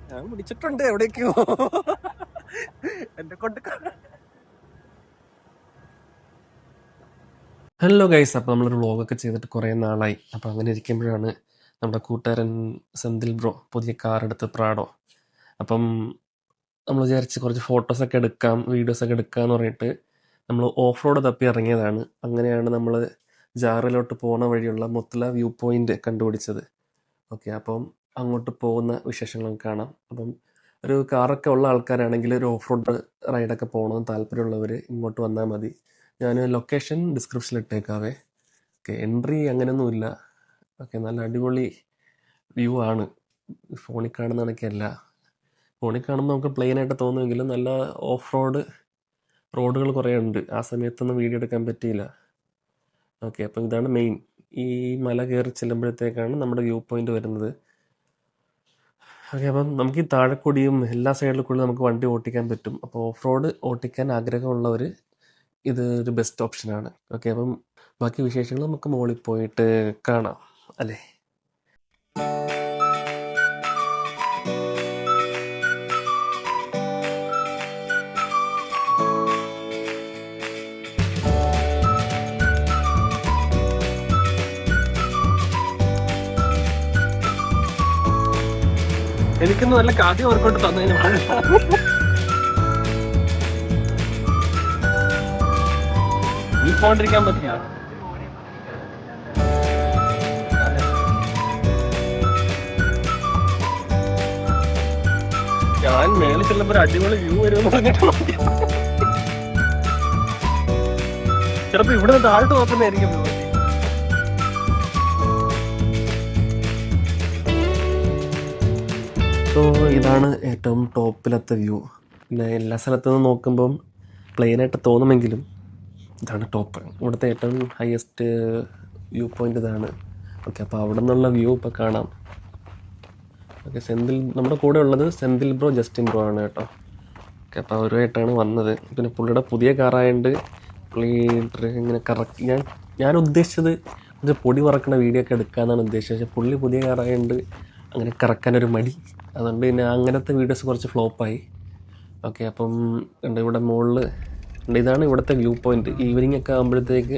ഞാൻ പിടിച്ചിട്ടുണ്ട് എവിടേക്കോ എന്നെ കൊണ്ട്. ഹലോ ഗൈസ്, അപ്പോൾ നമ്മളൊരു വ്ളോഗൊക്കെ ചെയ്തിട്ട് കുറേ നാളായി. അപ്പോൾ അങ്ങനെ ഇരിക്കുമ്പോഴാണ് നമ്മുടെ കൂട്ടുകാരൻ സെന്തിൽ ബ്രോ പുതിയ കാർ എടുത്ത്, പ്രാഡോ. അപ്പം നമ്മൾ വിചാരിച്ച് കുറച്ച് ഫോട്ടോസൊക്കെ എടുക്കാം, വീഡിയോസൊക്കെ എടുക്കാമെന്ന് പറഞ്ഞിട്ട് നമ്മൾ ഓഫ് റോഡ് തപ്പി ഇറങ്ങിയതാണ്. അങ്ങനെയാണ് നമ്മൾ ജാറിലോട്ട് പോകുന്ന വഴിയുള്ള മുത്തല വ്യൂ പോയിന്റ് കണ്ടുപിടിച്ചത്. ഓക്കെ, അപ്പം അങ്ങോട്ട് പോകുന്ന വിശേഷങ്ങളും കാണാം. അപ്പം ഒരു കാറൊക്കെ ഉള്ള ആൾക്കാരാണെങ്കിൽ ഒരു ഓഫ് റോഡ് റൈഡൊക്കെ പോകണമെന്ന് താല്പര്യമുള്ളവർ ഇങ്ങോട്ട് വന്നാൽ മതി. ഞാൻ ലൊക്കേഷൻ ഡിസ്ക്രിപ്ഷനിൽ ഇട്ടേക്കാവേ. ഓക്കെ, എൻട്രി അങ്ങനെയൊന്നുമില്ല. ഓക്കെ, നല്ല അടിപൊളി വ്യൂ ആണ്. ഫോണിൽ കാണുന്ന കണക്കല്ല. ഫോണിൽ കാണുമ്പോൾ നമുക്ക് പ്ലെയിനായിട്ട് തോന്നുമെങ്കിലും നല്ല ഓഫ് റോഡുകൾ കുറേ ഉണ്ട്. ആ സമയത്തൊന്നും വീഡിയോ എടുക്കാൻ പറ്റിയില്ല. ഓക്കെ, അപ്പം ഇതാണ് മെയിൻ. ഈ മല കയറി ചെല്ലുമ്പോഴത്തേക്കാണ് നമ്മുടെ വ്യൂ പോയിന്റ് വരുന്നത്. ഓക്കെ, അപ്പം നമുക്ക് ഈ താഴെക്കൂടിയും എല്ലാ സൈഡിൽ കൂടി നമുക്ക് വണ്ടി ഓട്ടിക്കാൻ പറ്റും. അപ്പോൾ ഓഫ് റോഡ് ഓട്ടിക്കാൻ ആഗ്രഹമുള്ളവർ ഇത് ഒരു ബെസ്റ്റ് ഓപ്ഷനാണ്. ഓക്കെ, അപ്പം ബാക്കി വിശേഷങ്ങൾ നമുക്ക് മുകളിൽ പോയിട്ട് കാണാം അല്ലേ. എനിക്കൊന്ന് നല്ല കാര്യം വർക്കൗട്ട് തന്നതിന് ഈ പോണ്ടിരിക്കാൻ പറ്റില്ല. ഞാൻ മേളിൽ ചെല്ലുമ്പോ ഒരു അടിപൊളി വ്യൂ വരുമെന്ന് പറഞ്ഞിട്ട് ചിലപ്പോ ഇവിടെ താഴ്ത്തു നോക്കുന്നതായിരിക്കും. സോ ഇതാണ് ഏറ്റവും ടോപ്പിലത്തെ വ്യൂ. പിന്നെ എല്ലാ സ്ഥലത്തു നിന്ന് നോക്കുമ്പം പ്ലെയിനായിട്ട് തോന്നുമെങ്കിലും ഇതാണ് ടോപ്പ്. ഇവിടുത്തെ ഏറ്റവും ഹയസ്റ്റ് വ്യൂ പോയിന്റ് ഇതാണ്. ഓക്കെ, അപ്പോൾ അവിടെ നിന്നുള്ള വ്യൂ ഇപ്പോൾ കാണാം. ഓക്കെ, നമ്മുടെ കൂടെ ഉള്ളത് സെന്തിൽ ബ്രോ, ജസ്റ്റിൻ ബ്രോ ആണ് കേട്ടോ. ഓക്കെ, അപ്പോൾ അവരുമായിട്ടാണ് വന്നത്. പിന്നെ പുള്ളിയുടെ പുതിയ കാറായതുകൊണ്ട് പുള്ളി ഇങ്ങനെ ഞാൻ ഉദ്ദേശിച്ചത് കുറച്ച് പൊടി പറക്കുന്ന വീഡിയോ ഒക്കെ എടുക്കാമെന്നാണ് ഉദ്ദേശിച്ചത്. പക്ഷേ പുള്ളി പുതിയ കാറായതുകൊണ്ട് അങ്ങനെ കറക്കാനൊരു മടി. അതുകൊണ്ട് പിന്നെ അങ്ങനത്തെ വീഡിയോസ് കുറച്ച് ഫ്ലോപ്പായി. ഓക്കെ, അപ്പം ഇവിടെ മുകളിൽ ഇതാണ് ഇവിടുത്തെ വ്യൂ പോയിന്റ്. ഈവനിങ് ഒക്കെ ആകുമ്പോഴത്തേക്ക്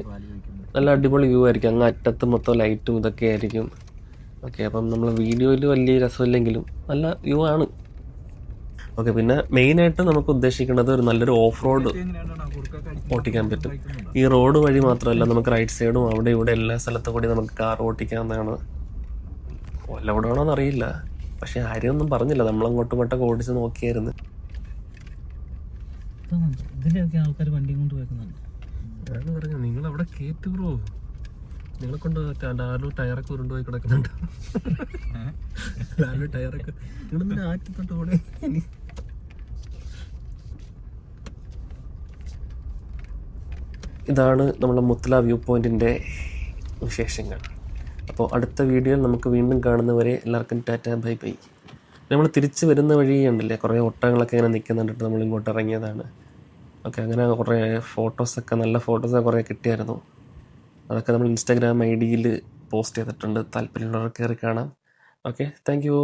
നല്ല അടിപൊളി വ്യൂ ആയിരിക്കും. അങ്ങ് അറ്റത്ത് മൊത്തം ലൈറ്റും ഇതൊക്കെ ആയിരിക്കും. ഓക്കെ, അപ്പം നമ്മൾ വീഡിയോയിൽ വലിയ രസമില്ലെങ്കിലും നല്ല വ്യൂ ആണ്. ഓക്കെ, പിന്നെ മെയിനായിട്ട് നമുക്ക് ഉദ്ദേശിക്കുന്നത് ഒരു നല്ലൊരു ഓഫ് റോഡ് ഓട്ടിക്കാൻ പറ്റും. ഈ റോഡ് വഴി മാത്രമല്ല, നമുക്ക് റൈറ്റ് സൈഡും അവിടെ ഇവിടെ എല്ലാ സ്ഥലത്തും കൂടി നമുക്ക് കാർ ഓട്ടിക്കാവുന്നതാണ്. എവിടെയാണോന്ന് അറിയില്ല, പക്ഷെ ആരെയൊന്നും പറഞ്ഞില്ല. നമ്മളങ്ങോട്ടും ഇങ്ങോട്ടൊക്കെ ഓടിച്ച് നോക്കിയായിരുന്നു. ആൾക്കാർ വണ്ടി കൊണ്ട് വരുന്നുണ്ട്. ഞാൻ പറഞ്ഞു നിങ്ങൾ അവിടെ കേറ്റ് ബ്രോ, നിങ്ങളെ കൊണ്ട് ലാലു ടയറൊക്കെ ഉരുണ്ടുപോയി കിടക്കുന്നുണ്ട്. ലാലു ടയറൊക്കെ ഇവിടെ ആറ്റിത്തോട്ട് കൂടെ. ഇതാണ് നമ്മളെ മുത്തല വ്യൂ പോയിന്റിന്റെ വിശേഷങ്ങൾ. അപ്പോൾ അടുത്ത വീഡിയോയിൽ നമുക്ക് വീണ്ടും കാണുന്നവരെ എല്ലാവർക്കും ടാറ്റ, ബൈ ബൈ. നമ്മൾ തിരിച്ച് വരുന്ന വഴി ഉണ്ടല്ലേ, കുറേ ഒട്ടകങ്ങളൊക്കെ ഇങ്ങനെ നിൽക്കുന്നുണ്ടിട്ട് നമ്മൾ ഇങ്ങോട്ട് ഇറങ്ങിയതാണ്. ഓക്കെ, അങ്ങനെ കുറേ നല്ല ഫോട്ടോസൊക്കെ കുറേ കിട്ടിയായിരുന്നു. അതൊക്കെ നമ്മൾ ഇൻസ്റ്റാഗ്രാം ID പോസ്റ്റ് ചെയ്തിട്ടുണ്ട്. താല്പര്യമുള്ളവർ കയറി കാണാം. Okay, thank you.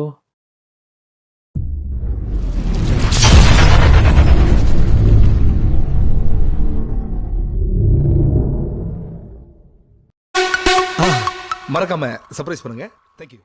மறக்காம சர்ப்ரைஸ் பண்ணுங்க. தேங்க்யூ.